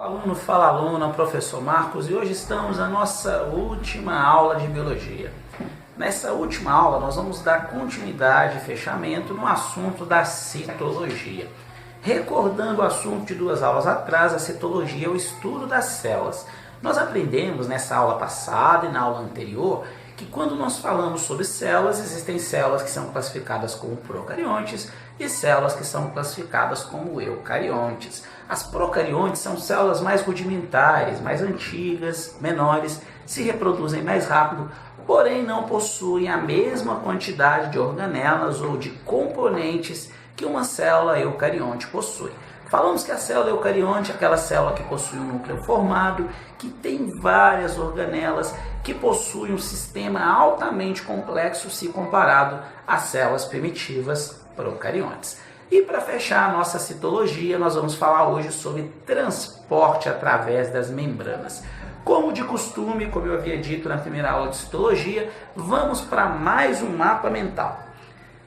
Aluno fala aluno, professor Marcos, e hoje estamos na nossa última aula de biologia. Nessa última aula nós vamos dar continuidade e fechamento no assunto da citologia. Recordando o assunto de 2 aulas atrás, a citologia é o estudo das células. Nós aprendemos nessa aula passada e na aula anterior que quando nós falamos sobre células, existem células que são classificadas como procariontes e células que são classificadas como eucariontes. As procariontes são células mais rudimentares, mais antigas, menores, se reproduzem mais rápido, porém não possuem a mesma quantidade de organelas ou de componentes que uma célula eucarionte possui. Falamos que a célula eucarionte é aquela célula que possui um núcleo formado, que tem várias organelas, que possui um sistema altamente complexo se comparado às células primitivas procariontes. E para fechar a nossa citologia, nós vamos falar hoje sobre transporte através das membranas. Como de costume, como eu havia dito na primeira aula de citologia, vamos para mais um mapa mental.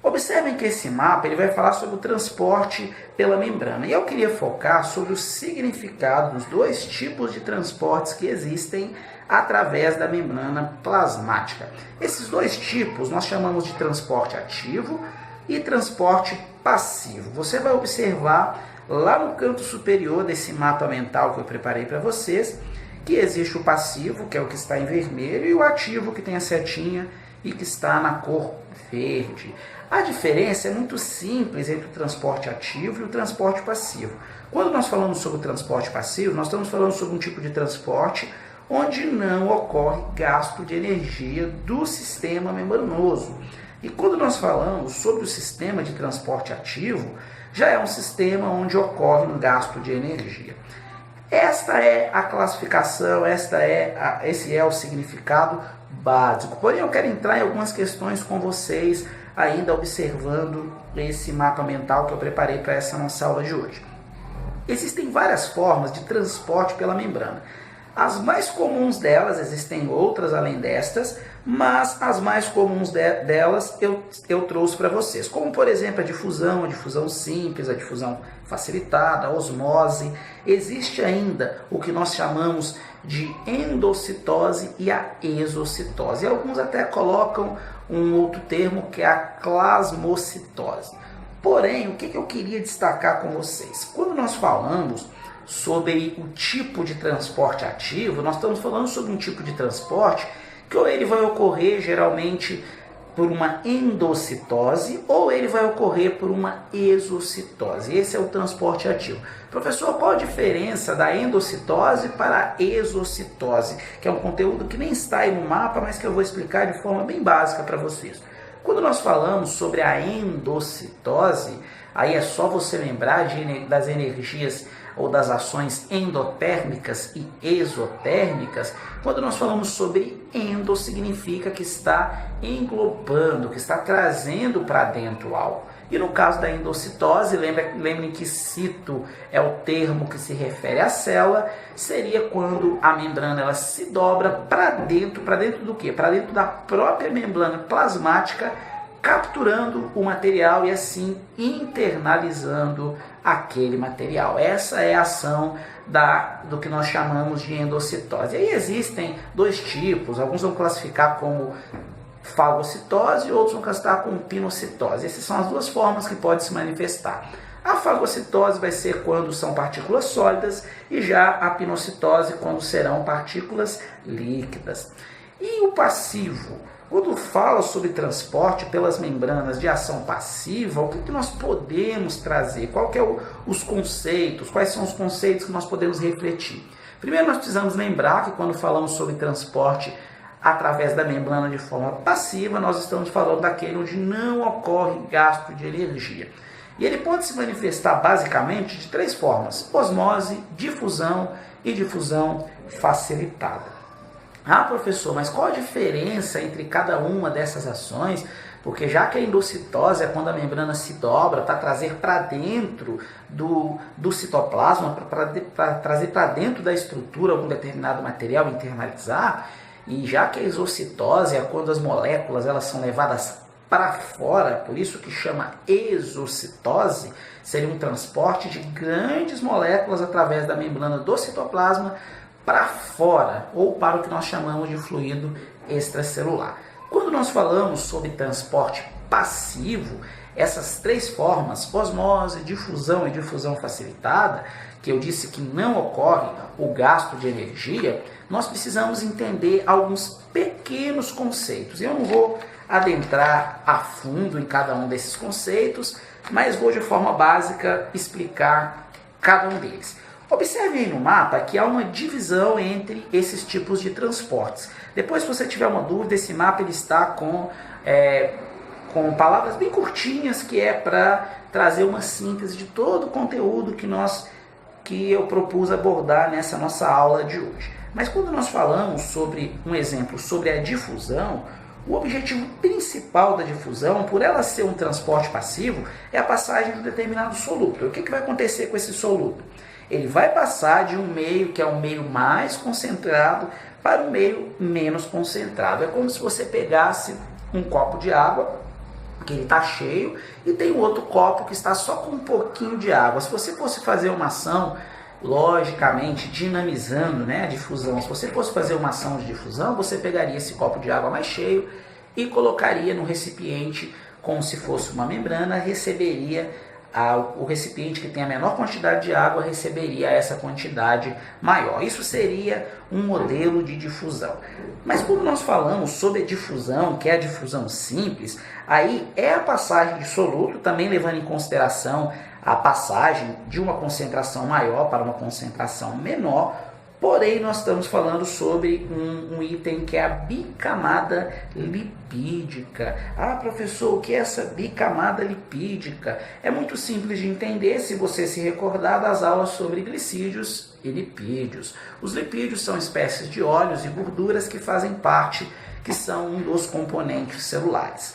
Observem que esse mapa ele vai falar sobre o transporte pela membrana. E eu queria focar sobre o significado dos 2 tipos de transportes que existem através da membrana plasmática. Esses 2 tipos nós chamamos de transporte ativo e transporte passivo. Você vai observar lá no canto superior desse mapa mental que eu preparei para vocês que existe o passivo, que é o que está em vermelho, e o ativo, que tem a setinha e que está na cor verde. A diferença é muito simples entre o transporte ativo e o transporte passivo. Quando nós falamos sobre o transporte passivo, nós estamos falando sobre um tipo de transporte onde não ocorre gasto de energia do sistema membranoso. E quando nós falamos sobre o sistema de transporte ativo, já é um sistema onde ocorre um gasto de energia. Esta é a classificação, esse é o significado básico. Porém, eu quero entrar em algumas questões com vocês, ainda observando esse mapa mental que eu preparei para essa nossa aula de hoje. Existem várias formas de transporte pela membrana. As mais comuns delas, existem outras além destas, mas as mais comuns delas eu trouxe para vocês. Como, por exemplo, a difusão simples, a difusão facilitada, a osmose. Existe ainda o que nós chamamos de endocitose e a exocitose. E alguns até colocam um outro termo que é a plasmocitose. Porém, o que eu queria destacar com vocês? Quando nós falamos sobre o tipo de transporte ativo, nós estamos falando sobre um tipo de transporte que ou ele vai ocorrer geralmente por uma endocitose ou ele vai ocorrer por uma exocitose. Esse é o transporte ativo. Professor, qual a diferença da endocitose para a exocitose? Que é um conteúdo que nem está aí no mapa, mas que eu vou explicar de forma bem básica para vocês. Quando nós falamos sobre a endocitose, aí é só você lembrar das energias ou das ações endotérmicas e exotérmicas. Quando nós falamos sobre endo, significa que está englobando, que está trazendo para dentro algo. E no caso da endocitose, lembrem que cito é o termo que se refere à célula, seria quando a membrana ela se dobra para dentro do quê? Para dentro da própria membrana plasmática, capturando o material e assim internalizando aquele material. Essa é a ação do que nós chamamos de endocitose. E aí existem 2 tipos, alguns vão classificar como fagocitose e outros vão classificar como pinocitose. Essas são as 2 formas que pode se manifestar. A fagocitose vai ser quando são partículas sólidas e já a pinocitose quando serão partículas líquidas. E o passivo? Quando fala sobre transporte pelas membranas de ação passiva, o que nós podemos trazer? Quais são os conceitos que nós podemos refletir? Primeiro, nós precisamos lembrar que quando falamos sobre transporte através da membrana de forma passiva, nós estamos falando daquele onde não ocorre gasto de energia. E ele pode se manifestar basicamente de 3 formas: osmose, difusão e difusão facilitada. Ah, professor, mas qual a diferença entre cada uma dessas ações? Porque já que a endocitose é quando a membrana se dobra para trazer para dentro do citoplasma, para trazer para dentro da estrutura algum determinado material, internalizar, e já que a exocitose é quando as moléculas elas são levadas para fora, por isso que chama exocitose, seria um transporte de grandes moléculas através da membrana do citoplasma para fora, ou para o que nós chamamos de fluido extracelular. Quando nós falamos sobre transporte passivo, essas três formas, osmose, difusão e difusão facilitada, que eu disse que não ocorre o gasto de energia, nós precisamos entender alguns pequenos conceitos. Eu não vou adentrar a fundo em cada um desses conceitos, mas vou de forma básica explicar cada um deles. Observe aí no mapa que há uma divisão entre esses tipos de transportes. Depois, se você tiver uma dúvida, esse mapa ele está com palavras bem curtinhas, que é para trazer uma síntese de todo o conteúdo que eu propus abordar nessa nossa aula de hoje. Mas quando nós falamos sobre um exemplo sobre a difusão, o objetivo principal da difusão, por ela ser um transporte passivo, é a passagem de um determinado soluto. O que vai acontecer com esse soluto? Ele vai passar de um meio que é um meio mais concentrado para um meio menos concentrado. É como se você pegasse um copo de água, que ele está cheio, e tem um outro copo que está só com um pouquinho de água. Se você fosse fazer uma ação, logicamente, dinamizando, né, a difusão, se você fosse fazer uma ação de difusão, você pegaria esse copo de água mais cheio e colocaria no recipiente como se fosse uma membrana, o recipiente que tem a menor quantidade de água receberia essa quantidade maior. Isso seria um modelo de difusão. Mas quando nós falamos sobre a difusão, que é a difusão simples, aí é a passagem de soluto, também levando em consideração a passagem de uma concentração maior para uma concentração menor. Porém, nós estamos falando sobre um item que é a bicamada lipídica. Ah, professor, o que é essa bicamada lipídica? É muito simples de entender se você se recordar das aulas sobre glicídios e lipídios. Os lipídios são espécies de óleos e gorduras que fazem parte, que são um dos componentes celulares.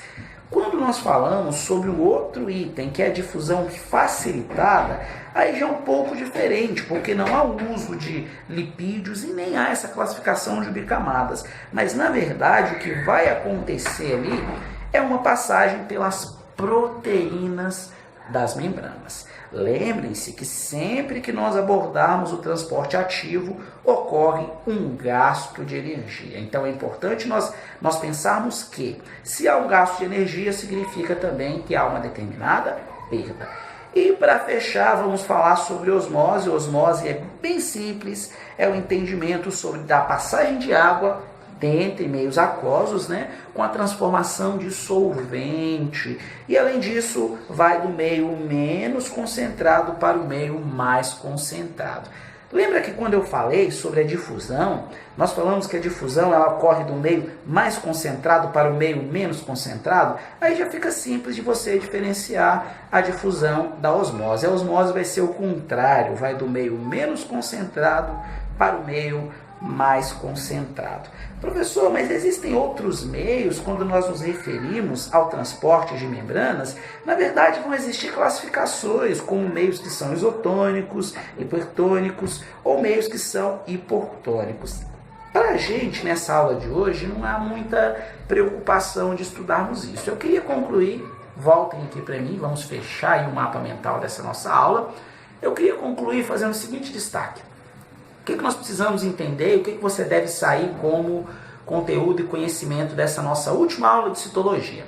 Quando nós falamos sobre o outro item, que é a difusão facilitada, aí já é um pouco diferente, porque não há o uso de lipídios e nem há essa classificação de bicamadas. Mas, na verdade, o que vai acontecer ali é uma passagem pelas proteínas das membranas. Lembrem-se que sempre que nós abordarmos o transporte ativo, ocorre um gasto de energia. Então é importante nós pensarmos que se há um gasto de energia, significa também que há uma determinada perda. E para fechar, vamos falar sobre osmose. Osmose é bem simples, é o entendimento sobre a passagem de água entre meios aquosos, né, com a transformação de solvente. E além disso, vai do meio menos concentrado para o meio mais concentrado. Lembra que quando eu falei sobre a difusão, nós falamos que a difusão ela ocorre do meio mais concentrado para o meio menos concentrado? Aí já fica simples de você diferenciar a difusão da osmose. A osmose vai ser o contrário, vai do meio menos concentrado para o meio mais concentrado. Professor, mas existem outros meios quando nós nos referimos ao transporte de membranas? Na verdade, vão existir classificações, como meios que são isotônicos, hipertônicos ou meios que são hiportônicos. Para a gente, nessa aula de hoje, não há muita preocupação de estudarmos isso. Eu queria concluir, voltem aqui para mim, vamos fechar aí o mapa mental dessa nossa aula. Eu queria concluir fazendo o seguinte destaque. O que nós precisamos entender, o que você deve sair como conteúdo e conhecimento dessa nossa última aula de citologia.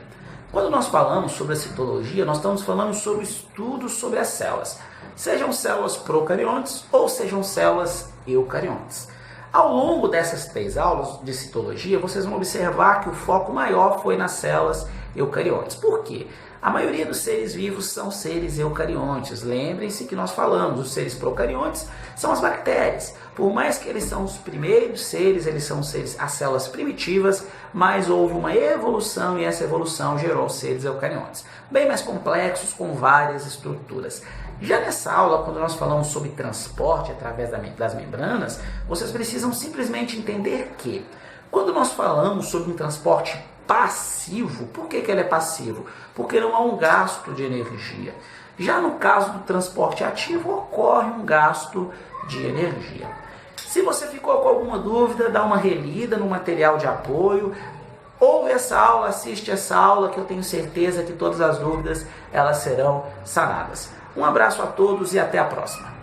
Quando nós falamos sobre a citologia, nós estamos falando sobre estudos sobre as células, sejam células procariontes ou sejam células eucariontes. Ao longo dessas 3 aulas de citologia, vocês vão observar que o foco maior foi nas células eucariontes. Por quê? A maioria dos seres vivos são seres eucariontes. Lembrem-se que nós falamos, os seres procariontes são as bactérias. Por mais que eles são os primeiros seres, eles são seres, as células primitivas, mas houve uma evolução e essa evolução gerou seres eucariontes, bem mais complexos, com várias estruturas. Já nessa aula, quando nós falamos sobre transporte através das membranas, vocês precisam simplesmente entender que, quando nós falamos sobre um transporte passivo, por que ele é passivo? Porque não há um gasto de energia. Já no caso do transporte ativo, ocorre um gasto de energia. Se você ficou com alguma dúvida, dá uma relida no material de apoio, ouve essa aula, assiste essa aula, que eu tenho certeza que todas as dúvidas elas serão sanadas. Um abraço a todos e até a próxima.